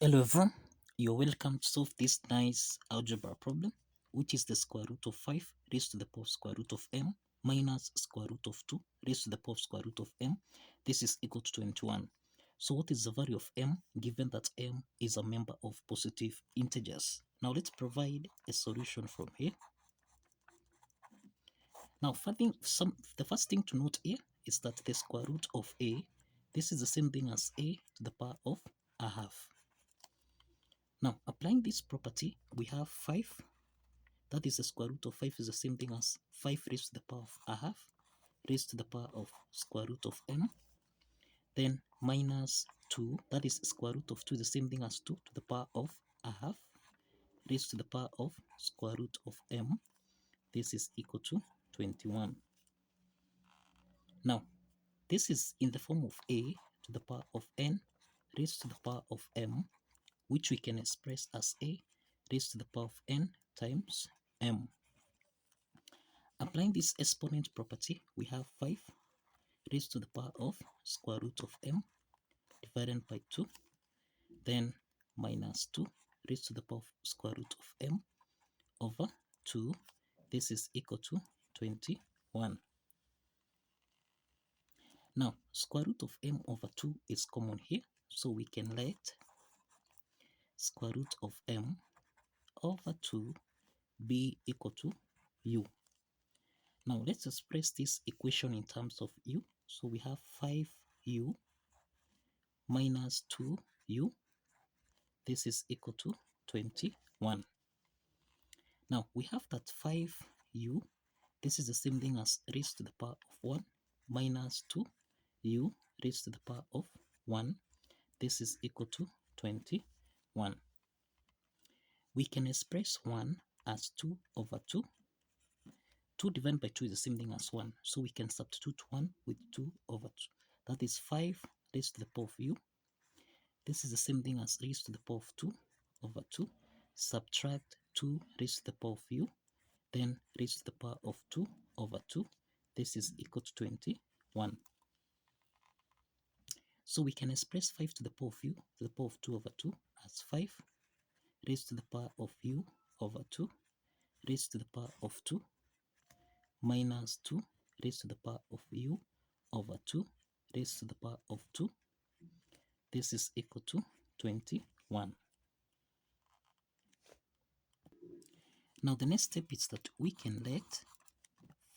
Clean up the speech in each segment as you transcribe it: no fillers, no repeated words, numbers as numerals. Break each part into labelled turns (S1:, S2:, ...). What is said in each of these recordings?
S1: Hello everyone, you're welcome to solve this nice algebra problem, which is the square root of 5 raised to the power of square root of m minus square root of 2 raised to the power of square root of m. This is equal to 21. So what is the value of m given that m is a member of positive integers? Now let's provide a solution from here. Now the first thing to note here is that the square root of a, this is the same thing as a to the power of a half. Now, applying this property, we have 5. That is the square root of 5 is the same thing as 5 raised to the power of a half raised to the power of square root of m. Then minus 2, that is square root of 2 is the same thing as 2 to the power of a half raised to the power of square root of m. This is equal to 21. Now, this is in the form of a to the power of n raised to the power of m, which we can express as a raised to the power of n times m. Applying this exponent property, we have 5 raised to the power of square root of m divided by 2, then minus 2 raised to the power of square root of m over 2. This is equal to 21. Now, square root of m over 2 is common here, so we can let square root of m over 2 be equal to u. Now, let's express this equation in terms of u. So we have 5u minus 2u. This is equal to 21. Now, we have that 5u. This is the same thing as raised to the power of 1 minus 2u raised to the power of 1. This is equal to 21. We can express 1 as 2 over 2. 2 divided by 2 is the same thing as 1. So we can substitute 1 with 2 over 2. That is 5 raised to the power of u. This is the same thing as raised to the power of 2 over 2. Subtract 2 raised to the power of u. Then raised to the power of 2 over 2. This is equal to 21. So we can express 5 to the power of u to the power of 2 over 2 as 5 raised to the power of u over 2 raised to the power of 2 minus 2 raised to the power of u over 2 raised to the power of 2. This is equal to 21. Now the next step is that we can let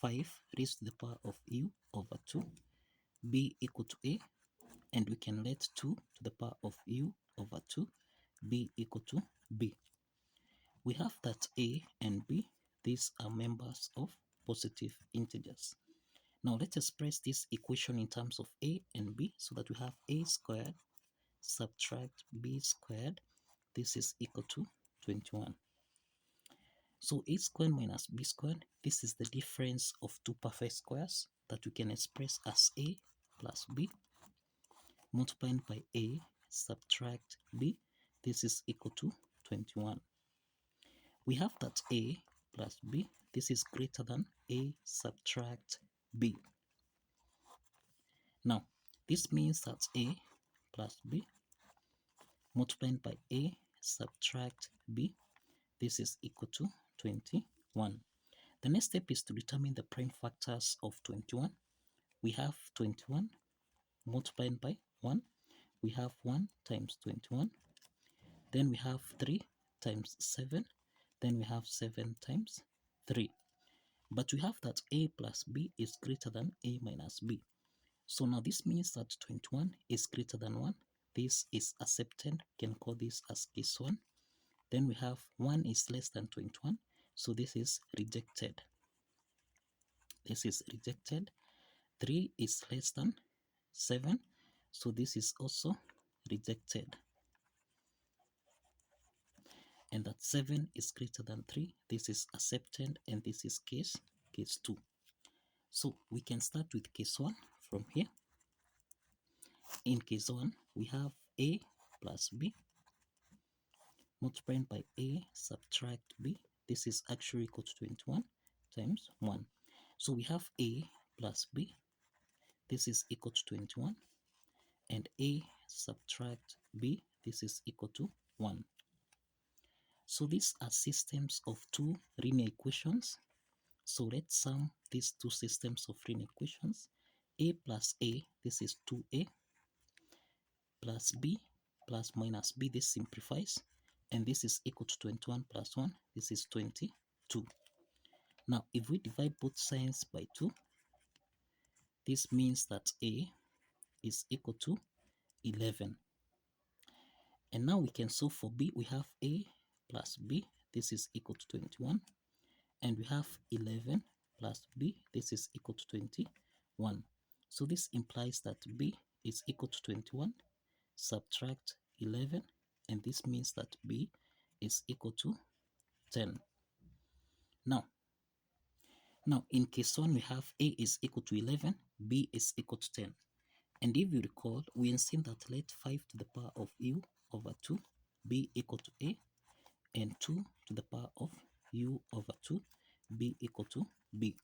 S1: 5 raised to the power of u over 2 be equal to a, and we can let 2 to the power of u over 2 be equal to b. We have that a and b, these are members of positive integers. Now let's express this equation in terms of a and b, so that we have a squared subtract b squared. This is equal to 21. So a squared minus b squared, this is the difference of two perfect squares that we can express as a plus b multiplied by a subtract b. This is equal to 21. We have that a plus b, this is greater than a subtract b. Now, this means that a plus b multiplied by a subtract b, this is equal to 21. The next step is to determine the prime factors of 21. We have 21 multiplied by 1. We have 1 times 21. Then we have 3 times 7. Then we have 7 times 3. But we have that a plus b is greater than a minus b. So now this means that 21 is greater than 1. This is accepted. We can call this as case 1. Then we have 1 is less than 21. So this is rejected. This is rejected. 3 is less than 7. So this is also rejected. And that 7 is greater than 3. This is accepted, and this is case 2. So we can start with case 1 from here. In case 1, we have a plus b multiplied by a subtract b. This is actually equal to 21 times 1. So we have a plus b. This is equal to 21. And a subtract b. this is equal to 1. So these are systems of two linear equations. So let's sum these two systems of linear equations. A plus A, this is 2A, plus B plus minus B, this simplifies, and this is equal to 21 plus 1, this is 22. Now, if we divide both sides by 2, this means that A is equal to 11. And now we can solve for B. We have A plus B, this is equal to 21. And we have 11 plus B, this is equal to 21. So this implies that B is equal to 21, subtract 11, and this means that B is equal to 10. Now in case 1 we have A is equal to 11, B is equal to 10. And if you recall, we assume that let 5 to the power of U over 2 be equal to A, and 2 to the power of U over 2 be equal to B.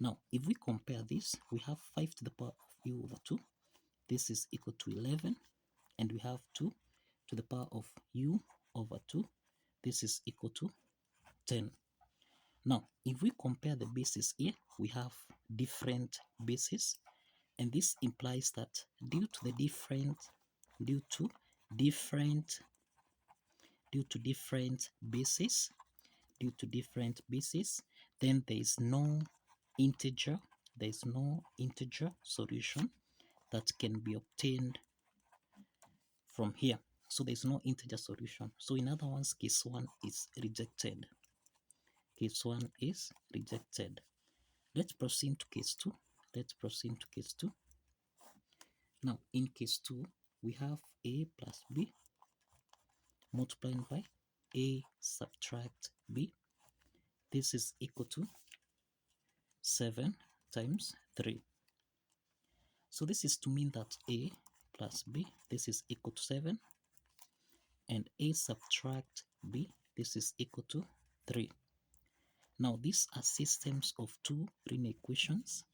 S1: Now, if we compare this, we have 5 to the power of U over 2. This is equal to 11. And we have 2 to the power of U over 2. This is equal to 10. Now, if we compare the bases here, we have different bases. And this implies that due to different bases, then there is no integer solution that can be obtained from here. So there's no integer solution. So in other words, case 1 is rejected. Case 1 is rejected. Let's proceed to case 2. Now in case 2, we have A plus B multiplied by A subtract B. This is equal to 7 times 3. So this is to mean that A plus B, this is equal to 7, and A subtract B, this is equal to 3. Now these are systems of two linear equations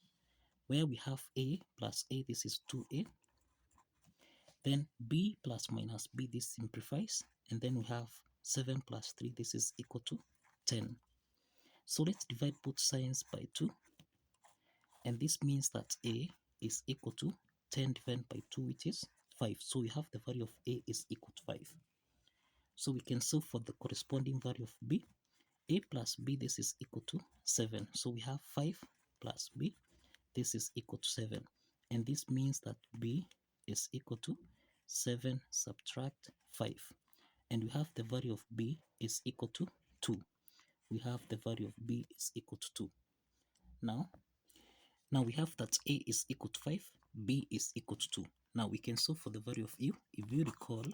S1: where we have A plus A, this is 2A, then B plus minus B, this simplifies, and then we have 7 plus 3, this is equal to 10. So let's divide both sides by 2, and this means that A is equal to 10 divided by 2, which is 5. So we have the value of A is equal to 5. So we can solve for the corresponding value of B. A plus B, this is equal to 7. So we have 5 plus B, this is equal to 7. And this means that B is equal to 7 subtract 5. And we have the value of B is equal to 2. We have the value of B is equal to 2. Now we have that A is equal to 5, B is equal to 2. Now we can solve for the value of U. If you recall,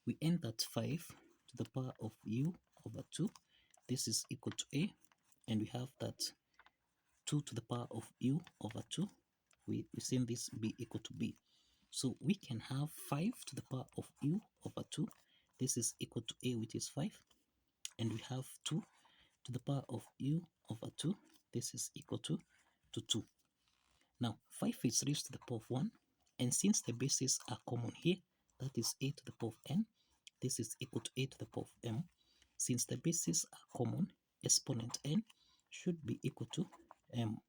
S1: we end at 5 to the power of U over 2. This is equal to A, and we have that 2 to the power of U over 2. We seen this be equal to B. So we can have 5 to the power of U over 2. This is equal to A, which is 5. And we have 2 to the power of U over 2. This is equal to 2. Now, 5 is raised to the power of 1. And since the bases are common here, that is A to the power of n, this is equal to A to the power of m. Since the bases are common, exponent n should be equal to m.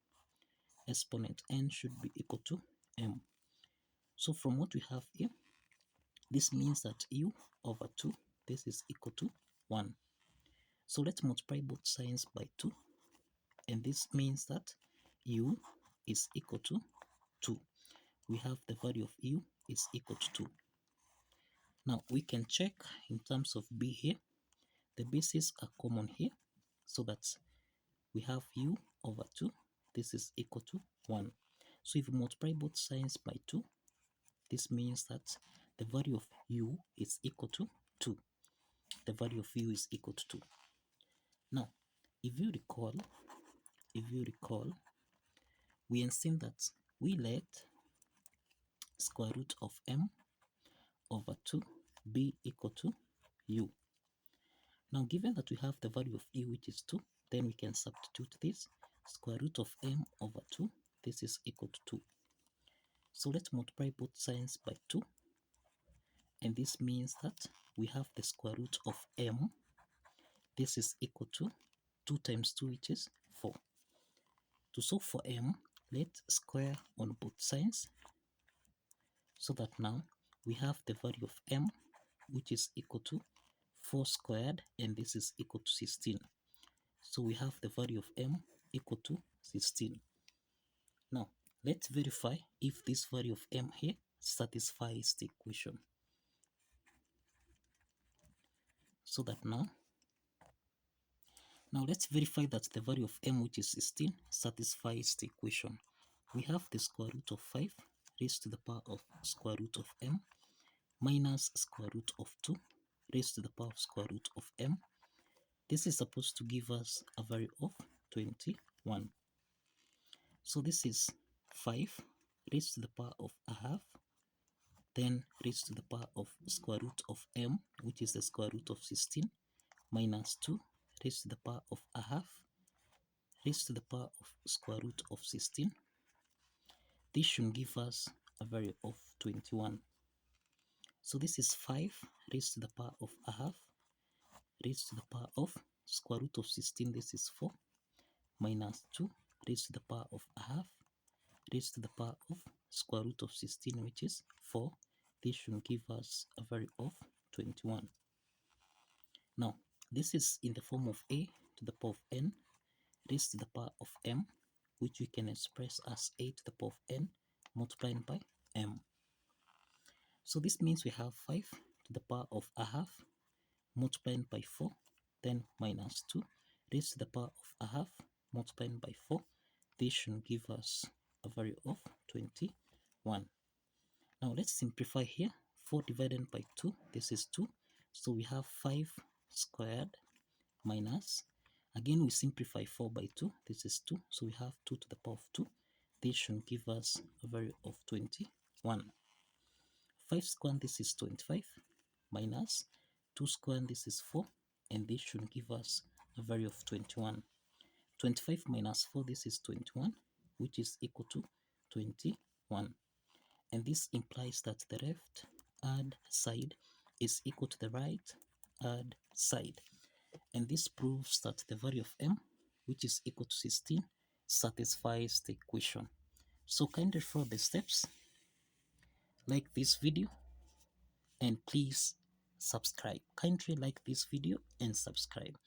S1: Exponent n should be equal to m. So from what we have here, this means that U over 2, this is equal to 1. So let's multiply both sides by 2. And this means that U is equal to 2. We have the value of U is equal to 2. Now we can check in terms of B here. The bases are common here. So that we have U over 2. This is equal to 1. So if we multiply both sides by 2, this means that the value of U is equal to 2. The value of U is equal to 2. Now, if you recall, we have seen that we let square root of m over 2 be equal to U. Now, given that we have the value of U, which is 2, then we can substitute this. Square root of m over 2, this is equal to 2. So let's multiply both sides by 2. and this means that we have the square root of m. This is equal to 2 times 2, which is 4. To solve for m, let's square on both sides, so that now we have the value of m, which is equal to 4 squared, and this is equal to 16. So we have the value of m equal to 16. Now, let's verify if this value of m here satisfies the equation. So that now let's verify that the value of m, which is 16, satisfies the equation. We have the square root of 5 raised to the power of square root of m minus square root of 2 raised to the power of square root of m. This is supposed to give us a value of 21. So this is 5 raised to the power of a half, then raised to the power of square root of m, which is the square root of 16, minus 2 raised to the power of a half, raised to the power of square root of 16. This should give us a value of 21. So this is 5 raised to the power of a half, raised to the power of square root of 16, this is 4, minus 2 raised to the power of a half, raised to the power of square root of 16, which is 4. This should give us a value of 21. Now, this is in the form of a to the power of n raised to the power of m, which we can express as a to the power of n multiplied by m. So this means we have 5 to the power of a half multiplied by 4, then minus 2 raised to the power of a half multiplied by 4. This should give us a value of 21. Now let's simplify here. 4 divided by 2, this is 2. So we have 5 squared minus, again we simplify 4 by 2, this is 2. So we have 2 to the power of 2. This should give us a value of 21. 5 squared, this is 25, minus 2 squared, this is 4, and this should give us a value of 21. 25 minus 4, this is 21, which is equal to 21. And this implies that the left hand side is equal to the right hand side. And this proves that the value of m, which is equal to 16, satisfies the equation. So kindly follow the steps, like this video, and please subscribe. Kindly like this video and subscribe.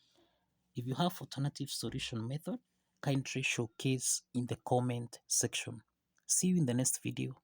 S1: If you have alternative solution method, kindly showcase in the comment section. See you in the next video.